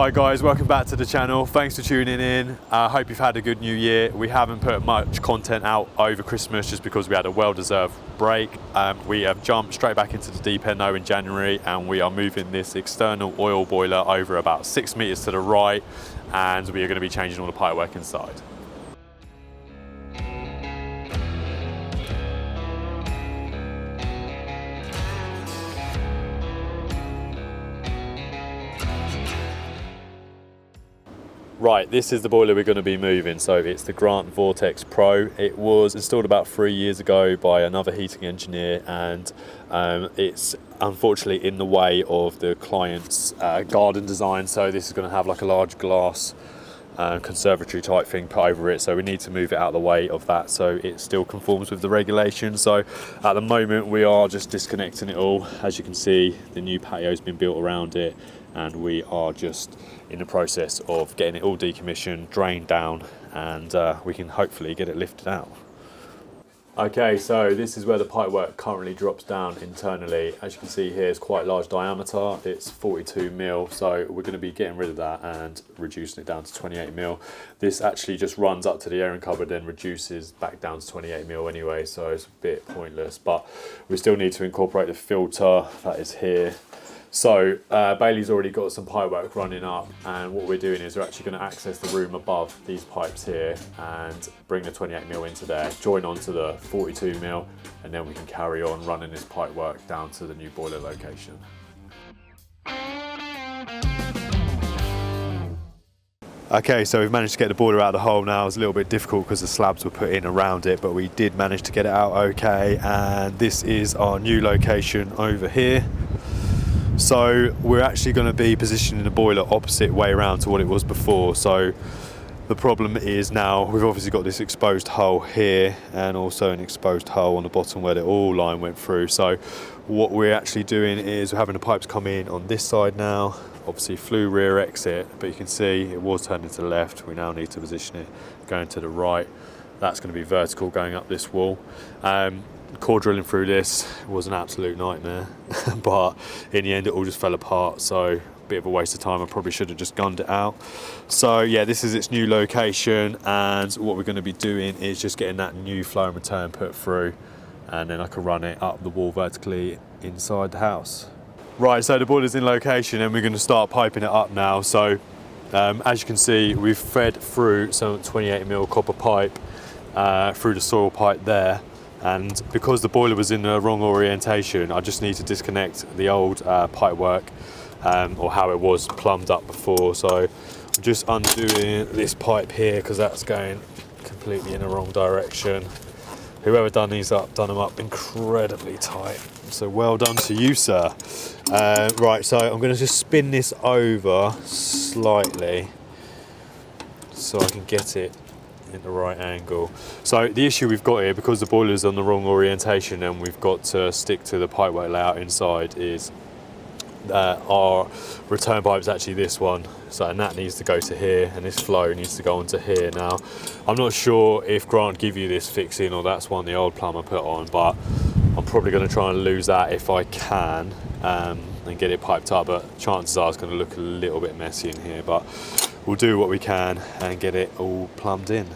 Hi guys, welcome back to the channel. Thanks for tuning in. I hope you've had a good new year. We haven't put much content out over Christmas just because we had a well-deserved break. We have jumped straight back into the deep end now in January, and we are moving this external oil boiler over about 6 meters to the right, and we are going to be changing all the pipework inside. Right, this is the boiler we're going to be moving. So it's the Grant Vortex Pro. It was installed about 3 years ago by another heating engineer, and it's unfortunately in the way of the client's garden design. So this is going to have like a large glass conservatory type thing put over it, so we need to move it out of the way of that so it still conforms with the regulations. So at the moment we are just disconnecting it all. As you can see, the new patio's been built around it, and we are just in the process of getting it all decommissioned, drained down, and we can hopefully get it lifted out. Okay, so this is where the pipework currently drops down internally. As you can see here, it's quite large diameter. It's 42 mil, so we're going to be getting rid of that and reducing it down to 28 mil. This actually just runs up to the airing cupboard, then reduces back down to 28 mil anyway, so it's a bit pointless. But we still need to incorporate the filter that is here. So Bailey's already got some pipework running up, and what we're doing is we're actually going to access the room above these pipes here and bring the 28 mil into there, join onto the 42 mil, and then we can carry on running this pipework down to the new boiler location. Okay, so we've managed to get the boiler out of the hole now. It was a little bit difficult because the slabs were put in around it, but we did manage to get it out okay, and this is our new location over here. So we're actually going to be positioning the boiler opposite way around to what it was before. So the problem is now we've obviously got this exposed hole here and also an exposed hole on the bottom where the oil line went through. So what we're actually doing is we're having the pipes come in on this side now, obviously flue rear exit, but you can see it was turning to the left. We now need to position it going to the right. That's going to be vertical going up this wall. Core drilling through this was an absolute nightmare, but in the end it all just fell apart, so a bit of a waste of time. I probably should have just gunned it out. So yeah, this is its new location, and what we're going to be doing is just getting that new flow and return put through, and then I can run it up the wall vertically inside the house. Right, so the boiler's in location and we're going to start piping it up now. So as you can see, we've fed through some 28 mil copper pipe through the soil pipe there. And because the boiler was in the wrong orientation, I just need to disconnect the old pipework, or how it was plumbed up before. So I'm just undoing this pipe here because that's going completely in the wrong direction. Whoever done these up, done them up incredibly tight. So well done to you, sir. Right, so I'm going to just spin this over slightly so I can get it in the right angle. So the issue we've got here, because the boiler's on the wrong orientation and we've got to stick to the pipework layout inside, is our return pipe is actually this one. So, and that needs to go to here, and this flow needs to go onto here. Now, I'm not sure if Grant give you this fixing or that's one the old plumber put on, but I'm probably going to try and lose that if I can, and get it piped up, but chances are it's going to look a little bit messy in here, but we'll do what we can and get it all plumbed in.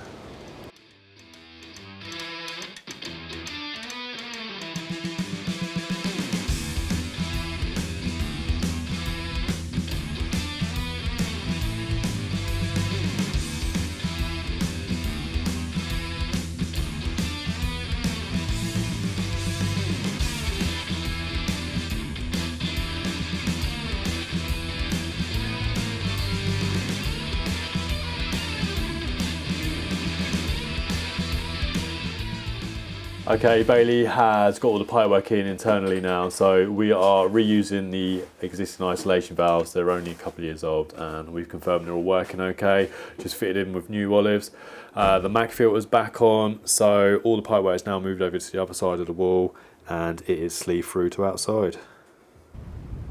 Okay, Bailey has got all the pipework in internally now, so we are reusing the existing isolation valves. They're only a couple of years old, and we've confirmed they're all working okay. Just fitted in with new olives. The mag filter's back on, so all the pipework is now moved over to the other side of the wall, and it is sleeve through to outside.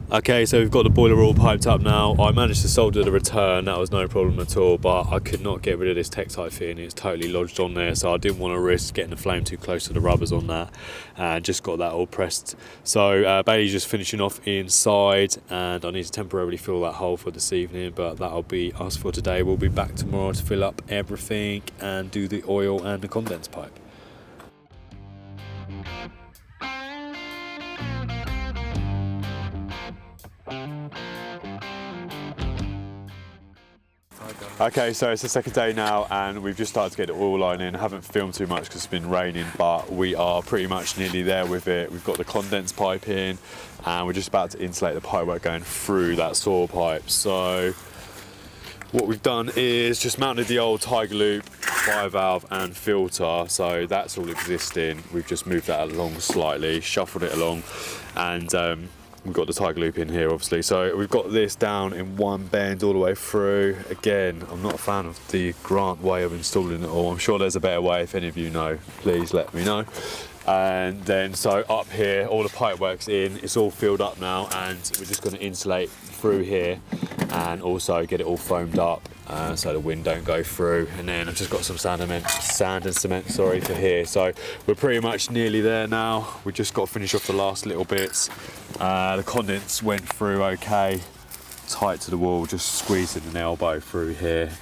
Okay, so we've got the boiler all piped up now. I managed to solder the return, that was no problem at all, but I could not get rid of this Tektite fitting. It's totally lodged on there, so I didn't want to risk getting the flame too close to the rubbers on that, and just got that all pressed. So Bailey's just finishing off inside, and I need to temporarily fill that hole for this evening, but that'll be us for today. We'll be back tomorrow to fill up everything and do the oil and the condense pipe. Okay, so it's the second day now and we've just started to get the oil line in. I haven't filmed too much because it's been raining, but we are pretty much nearly there with it. We've got the condense pipe in and we're just about to insulate the pipework going through that saw pipe. So what we've done is just mounted the old Tiger Loop, fire valve and filter, so that's all existing. We've just moved that along slightly, shuffled it along, and we've got the Tiger Loop in here obviously. So we've got this down in one bend all the way through. Again, I'm not a fan of the Grant way of installing it all. I'm sure there's a better way. If any of you know, please let me know. And then so up here, all the pipe work's in, it's all filled up now, and we're just going to insulate through here and also get it all foamed up so the wind don't go through. And then I've just got some sand and cement for here. So we're pretty much nearly there now. We just got to finish off the last little bits. The condense went through okay, tight to the wall, just squeezing an elbow through here.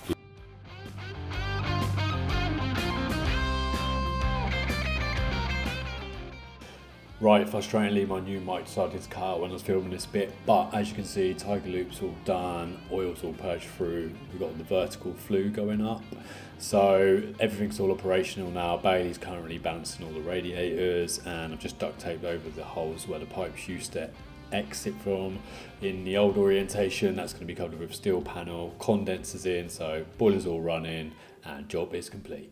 Right, frustratingly my new mic decided to cut out when I was filming this bit, but as you can see, Tiger Loop's all done, oil's all purged through, we've got the vertical flue going up, so everything's all operational now. Bailey's currently balancing all the radiators, and I've just duct taped over the holes where the pipes used to exit from in the old orientation. That's going to be covered with steel panel, condensers in, so boiler's all running and job is complete.